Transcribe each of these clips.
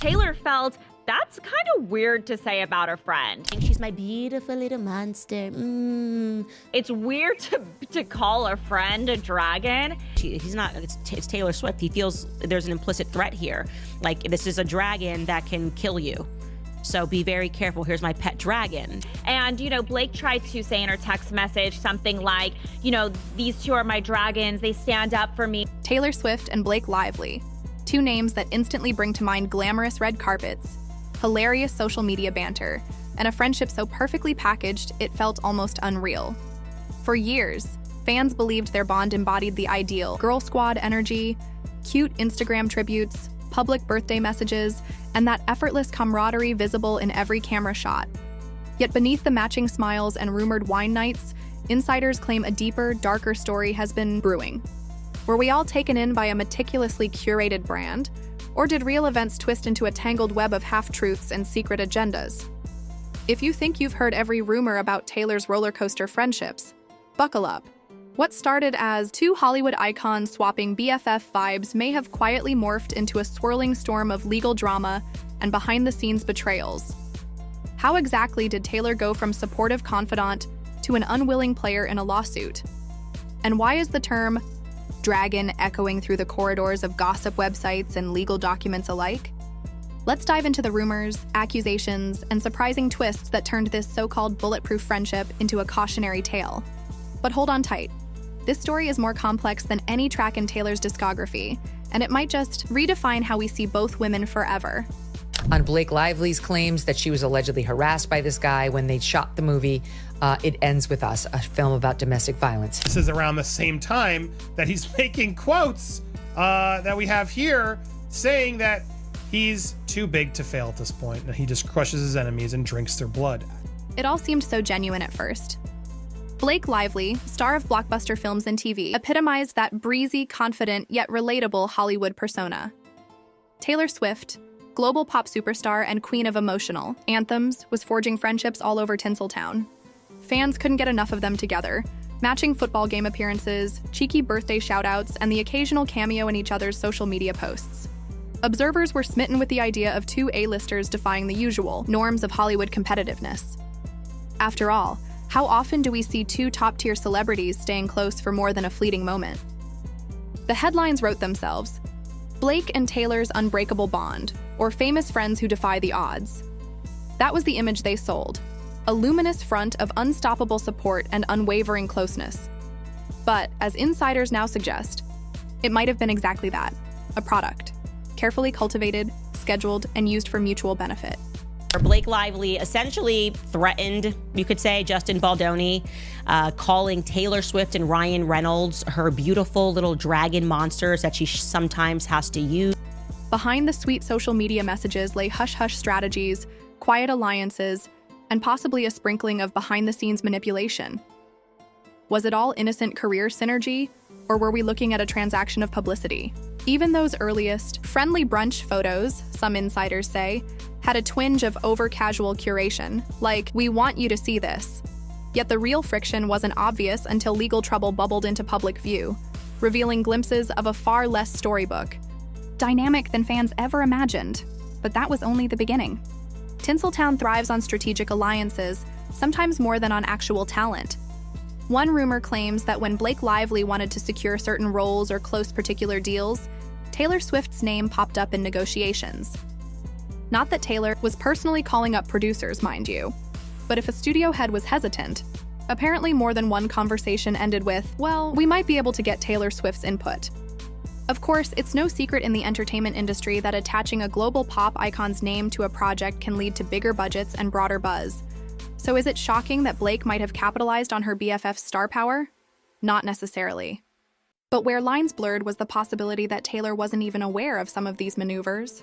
Taylor felt that's kind of weird to say about a friend. She's my beautiful little monster. It's weird to call a friend a dragon. He's not, it's Taylor Swift. He feels there's an implicit threat here. Like, this is a dragon that can kill you. So be very careful. Here's my pet dragon. And, Blake tried to say in her text message something like, these two are my dragons. They stand up for me. Taylor Swift and Blake Lively, two names that instantly bring to mind glamorous red carpets, hilarious social media banter, and a friendship so perfectly packaged it felt almost unreal. For years, fans believed their bond embodied the ideal girl squad energy, cute Instagram tributes, public birthday messages, and that effortless camaraderie visible in every camera shot. Yet beneath the matching smiles and rumored wine nights, insiders claim a deeper, darker story has been brewing. Were we all taken in by a meticulously curated brand? Or did real events twist into a tangled web of half-truths and secret agendas? If you think you've heard every rumor about Taylor's roller coaster friendships, buckle up. What started as two Hollywood icons swapping BFF vibes may have quietly morphed into a swirling storm of legal drama and behind-the-scenes betrayals. How exactly did Taylor go from supportive confidant to an unwilling player in a lawsuit? And why is the term dragon echoing through the corridors of gossip websites and legal documents alike? Let's dive into the rumors, accusations, and surprising twists that turned this so-called bulletproof friendship into a cautionary tale. But hold on tight. This story is more complex than any track in Taylor's discography, and it might just redefine how we see both women forever. On Blake Lively's claims that she was allegedly harassed by this guy when they shot the movie, It Ends With Us, a film about domestic violence. This is around the same time that he's making quotes that we have here saying that he's too big to fail at this point, and he just crushes his enemies and drinks their blood. It all seemed so genuine at first. Blake Lively, star of blockbuster films and TV, epitomized that breezy, confident, yet relatable Hollywood persona. Taylor Swift, global pop superstar and queen of emotional anthems, was forging friendships all over Tinseltown. Fans couldn't get enough of them together, matching football game appearances, cheeky birthday shoutouts, and the occasional cameo in each other's social media posts. Observers were smitten with the idea of two A-listers defying the usual norms of Hollywood competitiveness. After all, how often do we see two top-tier celebrities staying close for more than a fleeting moment? The headlines wrote themselves: Blake and Taylor's unbreakable bond, or famous friends who defy the odds. That was the image they sold, a luminous front of unstoppable support and unwavering closeness. But, as insiders now suggest, it might have been exactly that, a product, carefully cultivated, scheduled, and used for mutual benefit. Blake Lively essentially threatened, you could say, Justin Baldoni, calling Taylor Swift and Ryan Reynolds her beautiful little dragon monsters that she sometimes has to use. Behind the sweet social media messages lay hush-hush strategies, quiet alliances, and possibly a sprinkling of behind-the-scenes manipulation. Was it all innocent career synergy, or were we looking at a transaction of publicity? Even those earliest, friendly brunch photos, some insiders say, had a twinge of over-casual curation, like, we want you to see this. Yet the real friction wasn't obvious until legal trouble bubbled into public view, revealing glimpses of a far less storybook, dynamic than fans ever imagined. But that was only the beginning. Tinseltown thrives on strategic alliances, sometimes more than on actual talent. One rumor claims that when Blake Lively wanted to secure certain roles or close particular deals, Taylor Swift's name popped up in negotiations. Not that Taylor was personally calling up producers, mind you, but if a studio head was hesitant, apparently more than one conversation ended with, well, we might be able to get Taylor Swift's input. Of course, it's no secret in the entertainment industry that attaching a global pop icon's name to a project can lead to bigger budgets and broader buzz. So is it shocking that Blake might have capitalized on her BFF's star power? Not necessarily. But where lines blurred was the possibility that Taylor wasn't even aware of some of these maneuvers.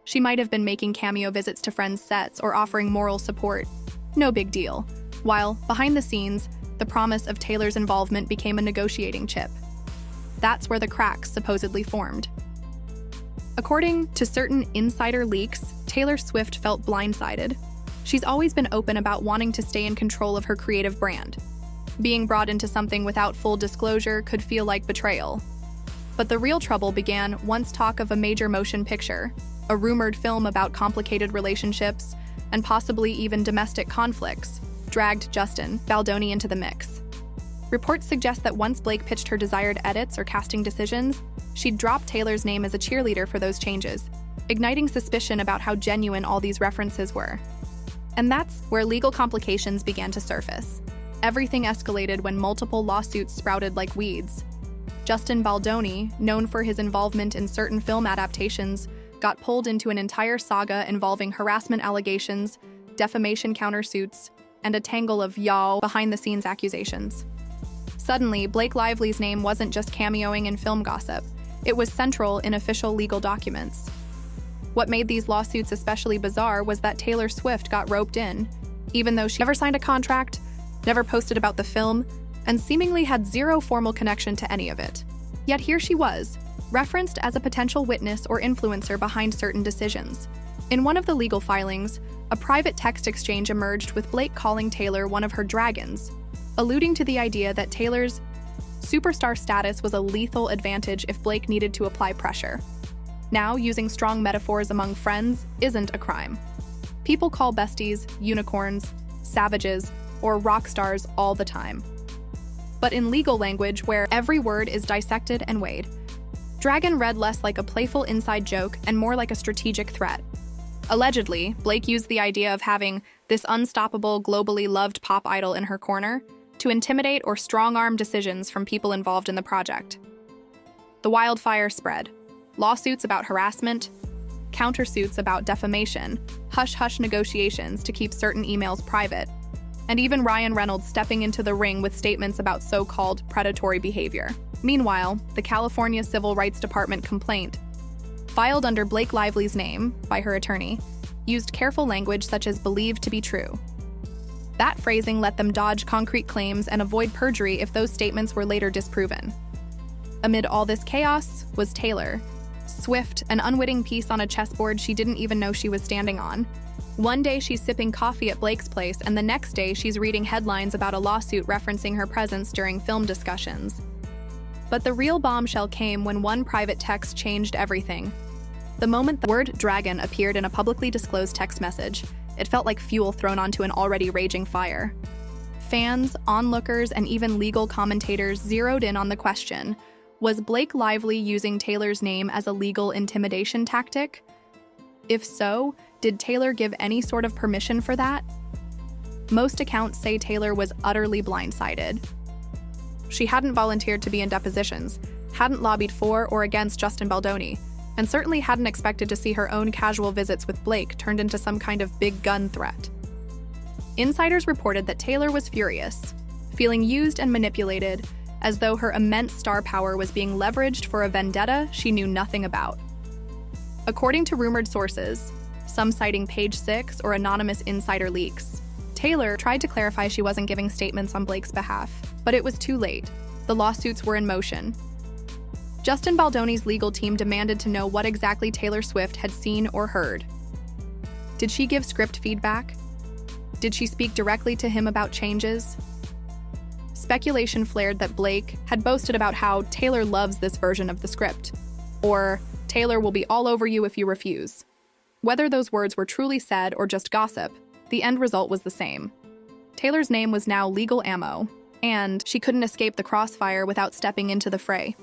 She might have been making cameo visits to friends' sets or offering moral support. No big deal. While, behind the scenes, the promise of Taylor's involvement became a negotiating chip. That's where the cracks supposedly formed. According to certain insider leaks, Taylor Swift felt blindsided. She's always been open about wanting to stay in control of her creative brand. Being brought into something without full disclosure could feel like betrayal. But the real trouble began once talk of a major motion picture, a rumored film about complicated relationships and possibly even domestic conflicts dragged Justin Baldoni into the mix. Reports suggest that once Blake pitched her desired edits or casting decisions, she'd drop Taylor's name as a cheerleader for those changes, igniting suspicion about how genuine all these references were. And that's where legal complications began to surface. Everything escalated when multiple lawsuits sprouted like weeds. Justin Baldoni, known for his involvement in certain film adaptations, got pulled into an entire saga involving harassment allegations, defamation countersuits, and a tangle of behind-the-scenes accusations. Suddenly, Blake Lively's name wasn't just cameoing in film gossip. It was central in official legal documents. What made these lawsuits especially bizarre was that Taylor Swift got roped in, even though she never signed a contract, never posted about the film, and seemingly had zero formal connection to any of it. Yet here she was, referenced as a potential witness or influencer behind certain decisions. In one of the legal filings, a private text exchange emerged with Blake calling Taylor one of her dragons, alluding to the idea that Taylor's superstar status was a lethal advantage if Blake needed to apply pressure. Now, using strong metaphors among friends isn't a crime. People call besties unicorns, savages, or rock stars all the time. But in legal language, where every word is dissected and weighed, dragon read less like a playful inside joke and more like a strategic threat. Allegedly, Blake used the idea of having this unstoppable, globally loved pop idol in her corner to intimidate or strong-arm decisions from people involved in the project. The wildfire spread. Lawsuits about harassment, countersuits about defamation, hush-hush negotiations to keep certain emails private, and even Ryan Reynolds stepping into the ring with statements about so-called predatory behavior. Meanwhile, the California Civil Rights Department complaint, filed under Blake Lively's name by her attorney, used careful language such as believed to be true. That phrasing let them dodge concrete claims and avoid perjury if those statements were later disproven. Amid all this chaos was Taylor Swift, an unwitting piece on a chessboard she didn't even know she was standing on. One day she's sipping coffee at Blake's place, and the next day she's reading headlines about a lawsuit referencing her presence during film discussions. But the real bombshell came when one private text changed everything. The moment the word dragon appeared in a publicly disclosed text message, it felt like fuel thrown onto an already raging fire. Fans, onlookers, and even legal commentators zeroed in on the question: was Blake Lively using Taylor's name as a legal intimidation tactic? If so, did Taylor give any sort of permission for that? Most accounts say Taylor was utterly blindsided. She hadn't volunteered to be in depositions, hadn't lobbied for or against Justin Baldoni, and certainly hadn't expected to see her own casual visits with Blake turned into some kind of big gun threat. Insiders reported that Taylor was furious, feeling used and manipulated, as though her immense star power was being leveraged for a vendetta she knew nothing about. According to rumored sources, some citing Page 6 or anonymous insider leaks, Taylor tried to clarify she wasn't giving statements on Blake's behalf, but it was too late. The lawsuits were in motion. Justin Baldoni's legal team demanded to know what exactly Taylor Swift had seen or heard. Did she give script feedback? Did she speak directly to him about changes? Speculation flared that Blake had boasted about how Taylor loves this version of the script, or Taylor will be all over you if you refuse. Whether those words were truly said or just gossip, the end result was the same. Taylor's name was now legal ammo, and she couldn't escape the crossfire without stepping into the fray.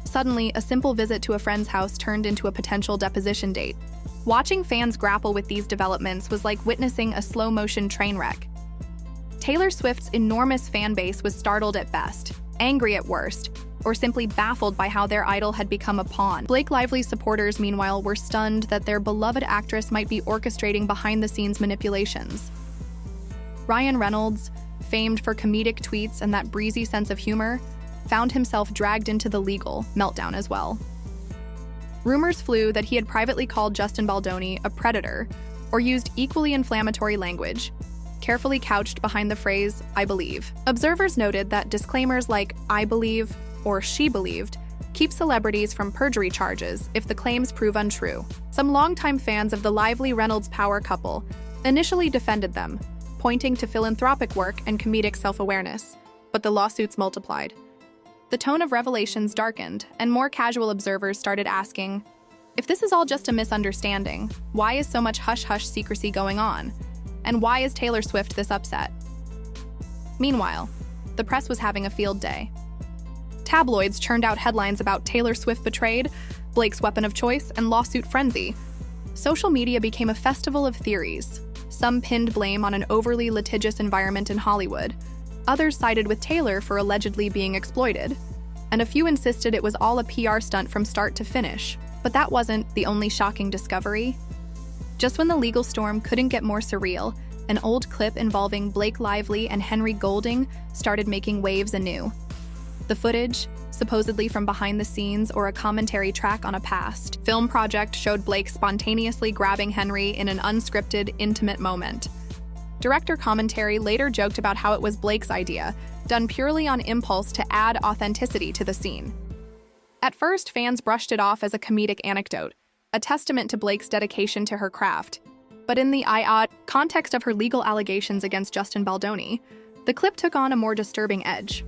Suddenly, a simple visit to a friend's house turned into a potential deposition date. Watching fans grapple with these developments was like witnessing a slow-motion train wreck. Taylor Swift's enormous fan base was startled at best, angry at worst, or simply baffled by how their idol had become a pawn. Blake Lively's supporters, meanwhile, were stunned that their beloved actress might be orchestrating behind-the-scenes manipulations. Ryan Reynolds, famed for comedic tweets and that breezy sense of humor, found himself dragged into the legal meltdown as well. Rumors flew that he had privately called Justin Baldoni a predator, or used equally inflammatory language, carefully couched behind the phrase, "I believe." Observers noted that disclaimers like "I believe" or "she believed" keep celebrities from perjury charges if the claims prove untrue. Some longtime fans of the Lively-Reynolds power couple initially defended them, pointing to philanthropic work and comedic self-awareness, but the lawsuits multiplied. The tone of revelations darkened, and more casual observers started asking, If this is all just a misunderstanding, why is so much hush-hush secrecy going on? And why is Taylor Swift this upset? Meanwhile, the press was having a field day. Tabloids churned out headlines about Taylor Swift betrayed, Blake's weapon of choice, and lawsuit frenzy. Social media became a festival of theories. Some pinned blame on an overly litigious environment in Hollywood. Others sided with Taylor for allegedly being exploited. And a few insisted it was all a PR stunt from start to finish. But that wasn't the only shocking discovery. Just when the legal storm couldn't get more surreal, an old clip involving Blake Lively and Henry Golding started making waves anew. The footage, supposedly from behind the scenes or a commentary track on a past film project, showed Blake spontaneously grabbing Henry in an unscripted, intimate moment. Director commentary later joked about how it was Blake's idea, done purely on impulse to add authenticity to the scene. At first, fans brushed it off as a comedic anecdote, a testament to Blake's dedication to her craft. But in the context of her legal allegations against Justin Baldoni, the clip took on a more disturbing edge.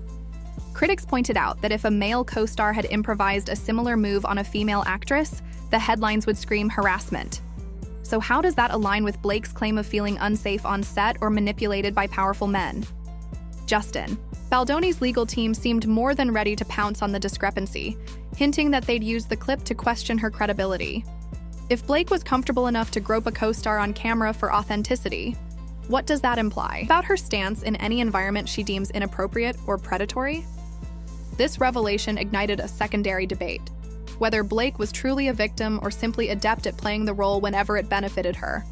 Critics pointed out that if a male co-star had improvised a similar move on a female actress, the headlines would scream harassment. So how does that align with Blake's claim of feeling unsafe on set or manipulated by powerful men? Justin Baldoni's legal team seemed more than ready to pounce on the discrepancy, hinting that they'd use the clip to question her credibility. If Blake was comfortable enough to grope a co-star on camera for authenticity, what does that imply about her stance in any environment she deems inappropriate or predatory? This revelation ignited a secondary debate, whether Blake was truly a victim or simply adept at playing the role whenever it benefited her.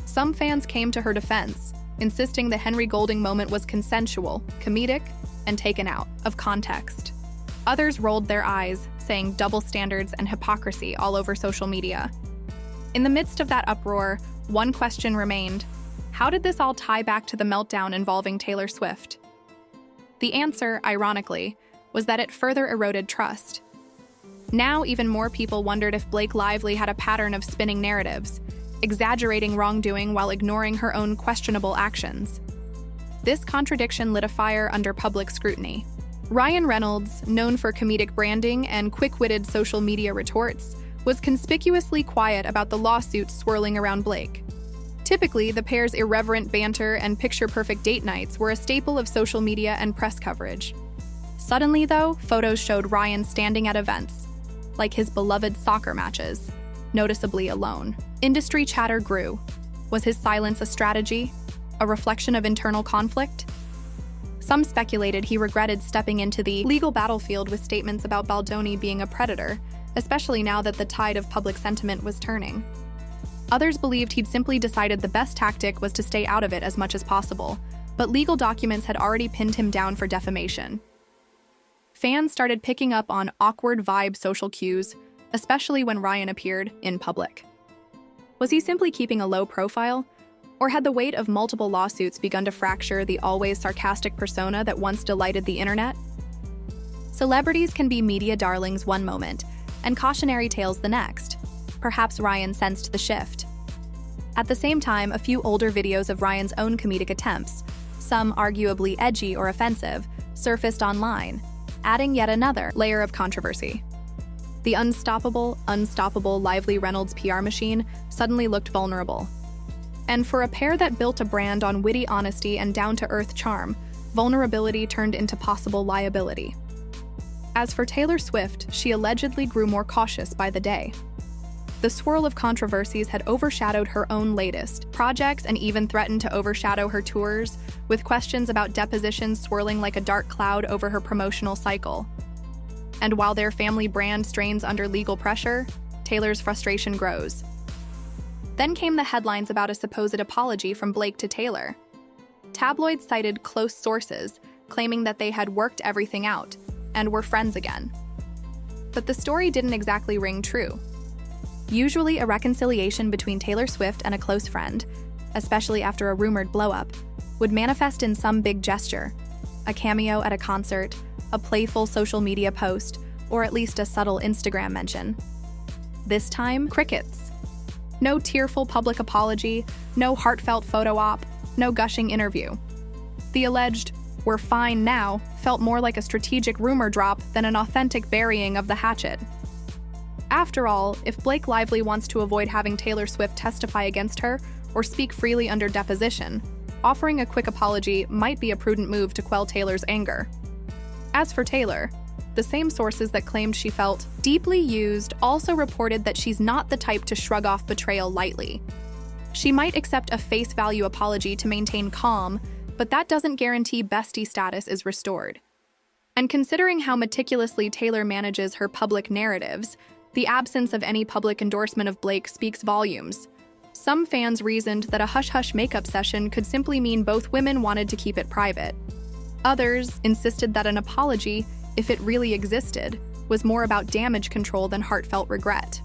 Some fans came to her defense, insisting the Henry Golding moment was consensual, comedic, and taken out of context. Others rolled their eyes, saying double standards and hypocrisy all over social media. In the midst of that uproar, one question remained: how did this all tie back to the meltdown involving Taylor Swift? The answer, ironically, was that it further eroded trust. Now, even more people wondered if Blake Lively had a pattern of spinning narratives, exaggerating wrongdoing while ignoring her own questionable actions. This contradiction lit a fire under public scrutiny. Ryan Reynolds, known for comedic branding and quick-witted social media retorts, was conspicuously quiet about the lawsuits swirling around Blake. Typically, the pair's irreverent banter and picture-perfect date nights were a staple of social media and press coverage. Suddenly, though, photos showed Ryan standing at events, like his beloved soccer matches, noticeably alone. Industry chatter grew. Was his silence a strategy? A reflection of internal conflict? Some speculated he regretted stepping into the legal battlefield with statements about Baldoni being a predator, especially now that the tide of public sentiment was turning. Others believed he'd simply decided the best tactic was to stay out of it as much as possible, but legal documents had already pinned him down for defamation. Fans started picking up on awkward vibe social cues, especially when Ryan appeared in public. Was he simply keeping a low profile? Or had the weight of multiple lawsuits begun to fracture the always sarcastic persona that once delighted the internet? Celebrities can be media darlings one moment, and cautionary tales the next. Perhaps Ryan sensed the shift. At the same time, a few older videos of Ryan's own comedic attempts, some arguably edgy or offensive, surfaced online, adding yet another layer of controversy. The unstoppable Lively Reynolds PR machine suddenly looked vulnerable. And for a pair that built a brand on witty honesty and down-to-earth charm, vulnerability turned into possible liability. As for Taylor Swift, she allegedly grew more cautious by the day. The swirl of controversies had overshadowed her own latest projects and even threatened to overshadow her tours, with questions about depositions swirling like a dark cloud over her promotional cycle. And while their family brand strains under legal pressure, Taylor's frustration grows. Then came the headlines about a supposed apology from Blake to Taylor. Tabloids cited close sources, claiming that they had worked everything out and were friends again. But the story didn't exactly ring true. Usually, a reconciliation between Taylor Swift and a close friend, especially after a rumored blow-up, would manifest in some big gesture, a cameo at a concert, a playful social media post, or at least a subtle Instagram mention. This time, crickets. No tearful public apology, no heartfelt photo op, no gushing interview. The alleged "we're fine now" felt more like a strategic rumor drop than an authentic burying of the hatchet. After all, if Blake Lively wants to avoid having Taylor Swift testify against her or speak freely under deposition, offering a quick apology might be a prudent move to quell Taylor's anger. As for Taylor, the same sources that claimed she felt deeply used also reported that she's not the type to shrug off betrayal lightly. She might accept a face value apology to maintain calm, but that doesn't guarantee bestie status is restored. And considering how meticulously Taylor manages her public narratives, the absence of any public endorsement of Blake speaks volumes. Some fans reasoned that a hush-hush makeup session could simply mean both women wanted to keep it private. Others insisted that an apology, if it really existed, was more about damage control than heartfelt regret.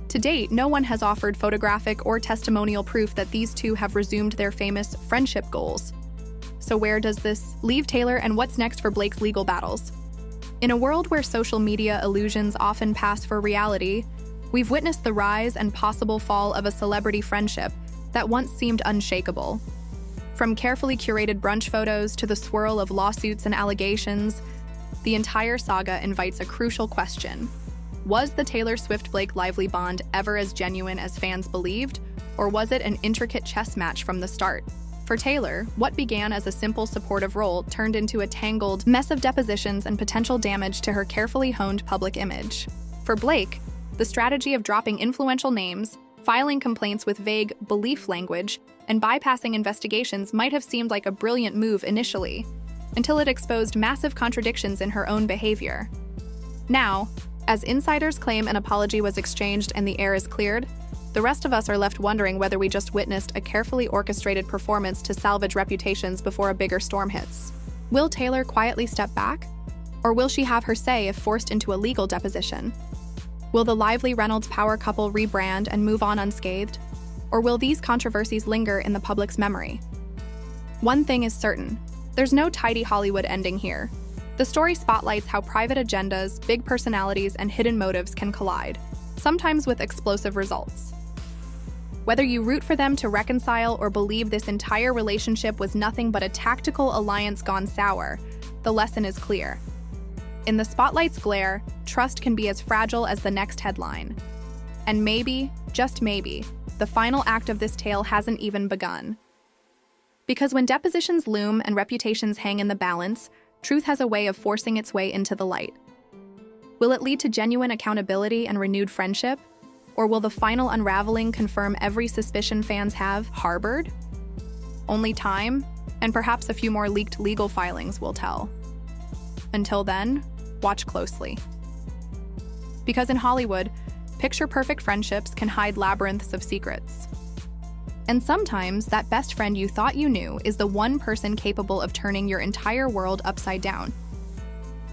To date, no one has offered photographic or testimonial proof that these two have resumed their famous friendship goals. So where does this leave Taylor, and what's next for Blake's legal battles? In a world where social media illusions often pass for reality, we've witnessed the rise and possible fall of a celebrity friendship that once seemed unshakable. From carefully curated brunch photos to the swirl of lawsuits and allegations, the entire saga invites a crucial question. Was the Taylor Swift-Blake Lively bond ever as genuine as fans believed, or was it an intricate chess match from the start? For Taylor, what began as a simple supportive role turned into a tangled mess of depositions and potential damage to her carefully honed public image. For Blake, the strategy of dropping influential names, filing complaints with vague belief language, and bypassing investigations might have seemed like a brilliant move initially, until it exposed massive contradictions in her own behavior. Now, as insiders claim an apology was exchanged and the air is cleared, the rest of us are left wondering whether we just witnessed a carefully orchestrated performance to salvage reputations before a bigger storm hits. Will Taylor quietly step back? Or will she have her say if forced into a legal deposition? Will the Lively-Reynolds power couple rebrand and move on unscathed? Or will these controversies linger in the public's memory? One thing is certain, there's no tidy Hollywood ending here. The story spotlights how private agendas, big personalities, and hidden motives can collide, sometimes with explosive results. Whether you root for them to reconcile or believe this entire relationship was nothing but a tactical alliance gone sour, the lesson is clear. In the spotlight's glare, trust can be as fragile as the next headline. And maybe, just maybe, the final act of this tale hasn't even begun. Because when depositions loom and reputations hang in the balance, truth has a way of forcing its way into the light. Will it lead to genuine accountability and renewed friendship? Or will the final unraveling confirm every suspicion fans have harbored? Only time, and perhaps a few more leaked legal filings, will tell. Until then, watch closely. Because in Hollywood, picture-perfect friendships can hide labyrinths of secrets. And sometimes that best friend you thought you knew is the one person capable of turning your entire world upside down.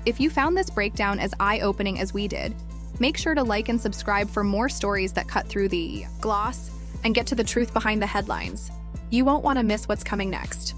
If you found this breakdown as eye-opening as we did, make sure to like and subscribe for more stories that cut through the gloss and get to the truth behind the headlines. You won't want to miss what's coming next.